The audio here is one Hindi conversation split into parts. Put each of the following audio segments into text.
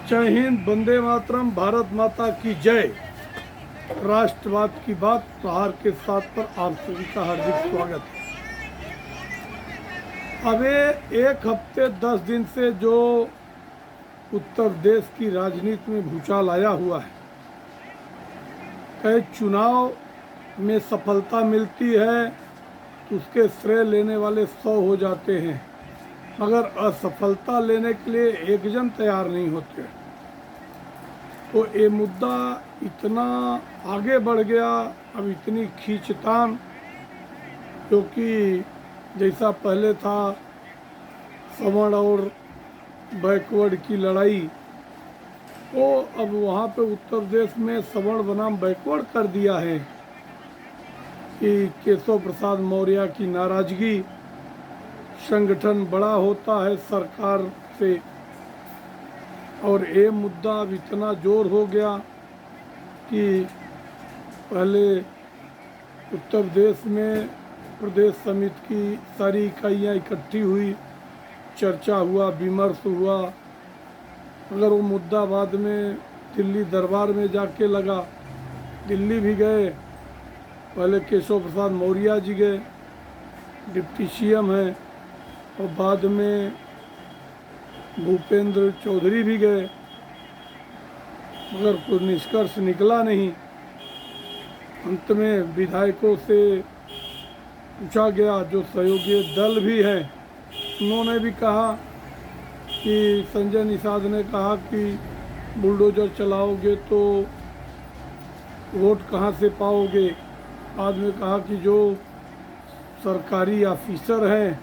जय हिंद, वंदे मातरम, भारत माता की जय। राष्ट्रवाद की बात प्रहार के साथ पर आप सभी का हार्दिक स्वागत है। अबे एक हफ्ते 10 दिन से जो उत्तर प्रदेश की राजनीति में भूचाल आया हुआ है, कई चुनाव में सफलता मिलती है तो उसके श्रेय लेने वाले 100 हो जाते हैं, मगर असफलता लेने के लिए एक जन तैयार नहीं होते। तो ये मुद्दा इतना आगे बढ़ गया, अब इतनी खींचतान, क्योंकि जैसा पहले था सवर्ण और बैकवर्ड की लड़ाई, तो अब वहाँ पे उत्तर प्रदेश में सवर्ण बनाम बैकवर्ड कर दिया है कि केशव प्रसाद मौर्य की नाराजगी, संगठन बड़ा होता है सरकार से, और ये मुद्दा अब इतना जोर हो गया कि पहले उत्तर प्रदेश में प्रदेश समिति की सारी इकाइयाँ इकट्ठी हुई, चर्चा हुआ, विमर्श हुआ, अगर वो मुद्दा बाद में दिल्ली दरबार में जाके लगा। दिल्ली भी गए, पहले केशव प्रसाद मौर्य जी गए, डिप्टी सीएम हैं, और बाद में भूपेंद्र चौधरी भी गए, मगर कोई निष्कर्ष निकला नहीं। अंत में विधायकों से पूछा गया, जो सहयोगी दल भी है उन्होंने भी कहा कि संजय निषाद ने कहा कि बुलडोजर चलाओगे तो वोट कहाँ से पाओगे। बाद में कहा कि जो सरकारी ऑफिसर हैं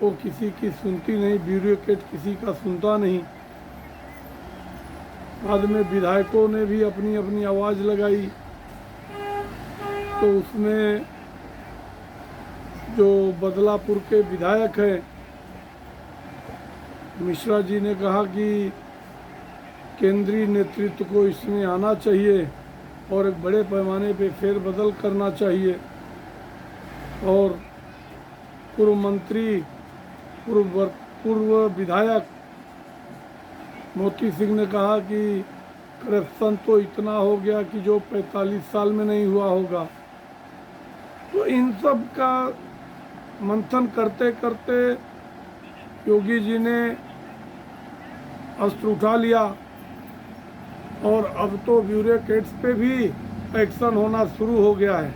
वो किसी की सुनती नहीं, ब्यूरोक्रेट किसी का सुनता नहीं। बाद में विधायकों ने भी अपनी अपनी आवाज़ लगाई, तो उसमें जो बदलापुर के विधायक हैं मिश्रा जी ने कहा कि केंद्रीय नेतृत्व को इसमें आना चाहिए और एक बड़े पैमाने पे फेरबदल करना चाहिए। और पूर्व मंत्री, पूर्व विधायक मोती सिंह ने कहा कि करप्शन तो इतना हो गया कि जो 45 साल में नहीं हुआ होगा। तो इन सब का मंथन करते करते योगी जी ने अस्त्र उठा लिया, और अब तो ब्यूरोक्रेट्स पे भी एक्शन होना शुरू हो गया है।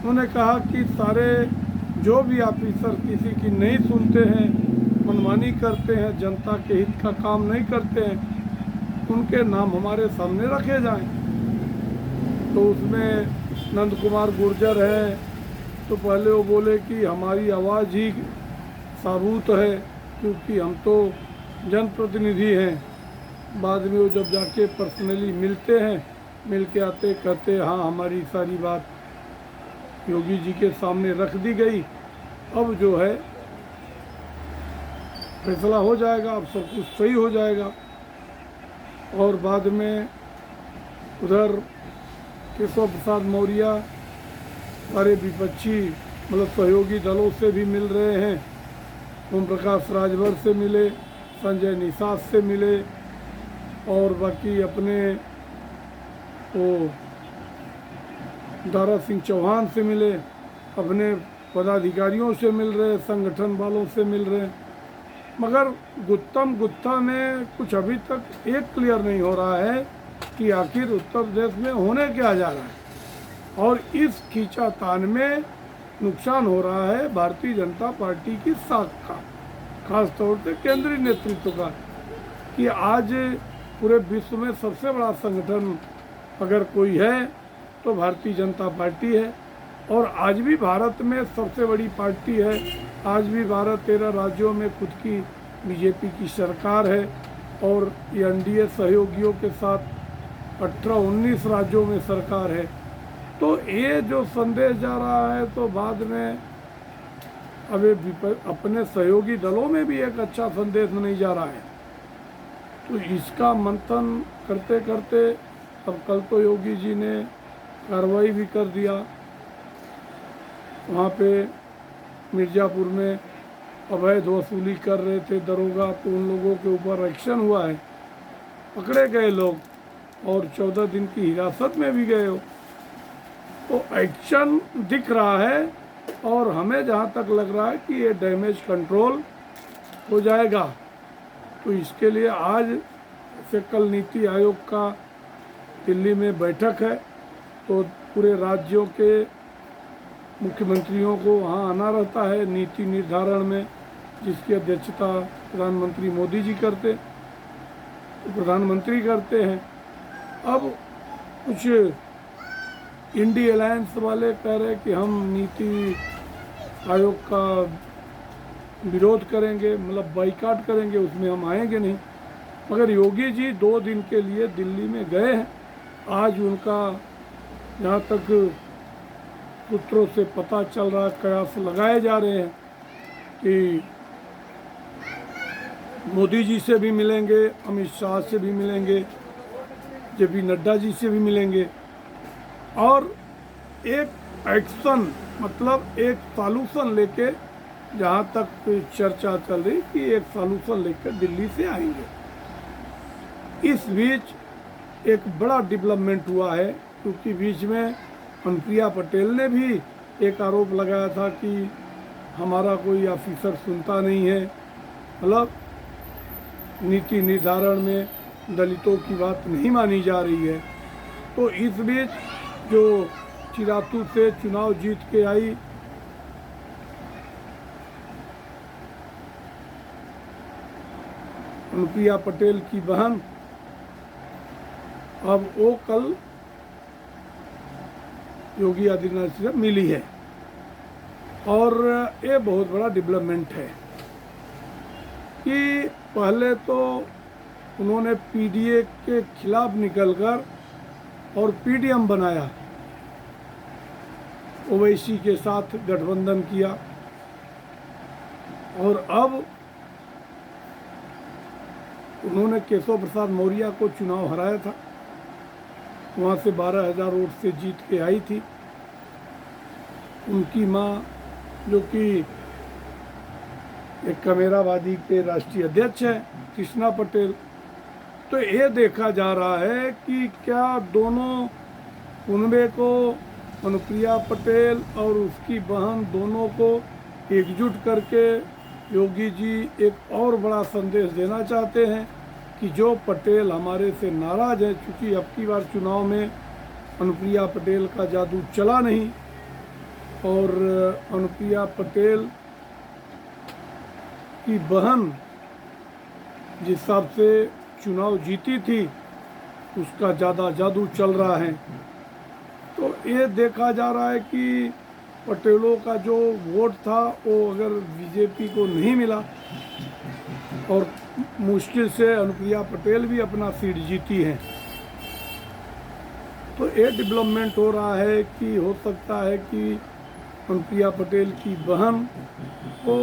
उन्होंने कहा कि सारे जो भी ऑफिसर किसी की नहीं सुनते हैं, मनमानी करते हैं, जनता के हित का काम नहीं करते हैं, उनके नाम हमारे सामने रखे जाएं। तो उसमें नंद कुमार गुर्जर है, तो पहले वो बोले कि हमारी आवाज़ ही साबूत है क्योंकि हम तो जनप्रतिनिधि हैं। बाद में वो जब जाके पर्सनली मिलते हैं, मिल के आते कहते हाँ हमारी सारी बात योगी जी के सामने रख दी गई, अब जो है फैसला हो जाएगा, अब सब कुछ सही हो जाएगा। और बाद में उधर केशव प्रसाद मौर्य सारे विपक्षी मतलब सहयोगी दलों से भी मिल रहे हैं, ओम प्रकाश राजभर से मिले, संजय निषाद से मिले, और बाकी अपने वो दारा सिंह चौहान से मिले, अपने पदाधिकारियों से मिल रहे, संगठन वालों से मिल रहे, मगर गुत्था में कुछ अभी तक एक क्लियर नहीं हो रहा है कि आखिर उत्तर प्रदेश में होने क्या जा रहा है। और इस खींचातान में नुकसान हो रहा है भारतीय जनता पार्टी की साख का, खास तौर से केंद्रीय नेतृत्व का, कि आज पूरे विश्व में सबसे बड़ा संगठन अगर कोई है तो भारतीय जनता पार्टी है, और आज भी भारत में सबसे बड़ी पार्टी है। आज भी 12-13 राज्यों में खुद की बीजेपी की सरकार है, और ये एनडीए सहयोगियों के साथ 18-19 राज्यों में सरकार है। तो ये जो संदेश जा रहा है, तो बाद में अब अपने सहयोगी दलों में भी एक अच्छा संदेश नहीं जा रहा है। तो इसका मंथन करते करते अब कल तो योगी जी ने कार्रवाई भी कर दिया। वहाँ पे मिर्ज़ापुर में अवैध वसूली कर रहे थे दरोगा, तो उन लोगों के ऊपर एक्शन हुआ है। पकड़े गए लोग और 14 दिन की हिरासत में भी गए हो, तो एक्शन दिख रहा है और हमें जहाँ तक लग रहा है कि ये डैमेज कंट्रोल हो जाएगा। तो इसके लिए आज से कल नीति आयोग का दिल्ली में बैठक है, तो पूरे राज्यों के मुख्यमंत्रियों को वहाँ आना रहता है नीति निर्धारण में, जिसकी अध्यक्षता प्रधानमंत्री मोदी जी करते, तो प्रधानमंत्री करते हैं। अब कुछ इंडी अलायंस वाले कह रहे कि हम नीति आयोग का विरोध करेंगे, मतलब बाइकाट करेंगे, उसमें हम आएंगे नहीं। मगर योगी जी 2 दिन के लिए दिल्ली में गए हैं। आज उनका जहाँ तक सूत्रों से पता चल रहा, कयास लगाए जा रहे हैं कि मोदी जी से भी मिलेंगे, अमित शाह से भी मिलेंगे, जेपी नड्डा जी से भी मिलेंगे और एक एक्शन मतलब एक सॉल्यूशन लेके, जहाँ तक चर्चा चल रही कि एक सॉल्यूशन लेकर दिल्ली से आएंगे। इस बीच एक बड़ा डेवलपमेंट हुआ है, क्योंकि बीच में अनुप्रिया पटेल ने भी एक आरोप लगाया था कि हमारा कोई ऑफिसर सुनता नहीं है, मतलब नीति निर्धारण में दलितों की बात नहीं मानी जा रही है। तो इस बीच जो चिरातू से चुनाव जीत के आई अनुप्रिया पटेल की बहन, अब वो कल योगी आदित्यनाथ से मिली है और ये बहुत बड़ा डेवलपमेंट है कि पहले तो उन्होंने पीडीए के खिलाफ निकलकर और पीडीएम बनाया, ओवैसी के साथ गठबंधन किया और अब उन्होंने केशव प्रसाद मौर्य को चुनाव हराया था, वहाँ से 12,000 वोट से जीत के आई थी। उनकी माँ जो कि एक कमेरावादी के राष्ट्रीय अध्यक्ष है, कृष्णा पटेल। तो ये देखा जा रहा है कि क्या दोनों कुनबे को, अनुप्रिया पटेल और उसकी बहन, दोनों को एकजुट करके योगी जी एक और बड़ा संदेश देना चाहते हैं कि जो पटेल हमारे से नाराज़ हैं, चूँकि अब की बार चुनाव में अनुप्रिया पटेल का जादू चला नहीं और अनुप्रिया पटेल की बहन जिस हिसाब से चुनाव जीती थी उसका ज़्यादा जादू चल रहा है। तो ये देखा जा रहा है कि पटेलों का जो वोट था वो अगर बीजेपी को नहीं मिला और मुश्किल से अनुप्रिया पटेल भी अपना सीट जीती है, तो ये डेवलपमेंट हो रहा है कि हो सकता है कि अनुप्रिया पटेल की बहन को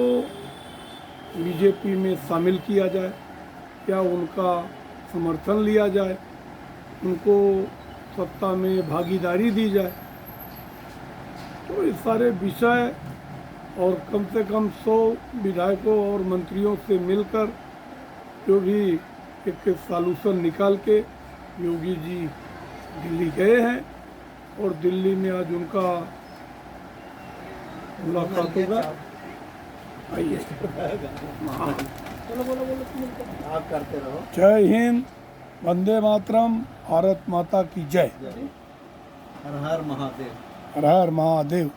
बीजेपी में शामिल किया जाए या उनका समर्थन लिया जाए, उनको सत्ता में भागीदारी दी जाए। तो इस सारे विषय और कम से कम 100 विधायकों और मंत्रियों से मिलकर जो भी एक सॉल्यूशन निकाल के योगी जी दिल्ली गए हैं और दिल्ली में आज उनका मुलाकात होगा। आइए, आप करते रहो। जय हिंद, वंदे मातरम, भारत माता की जय। हर हर महादेव। हर हर महादेव।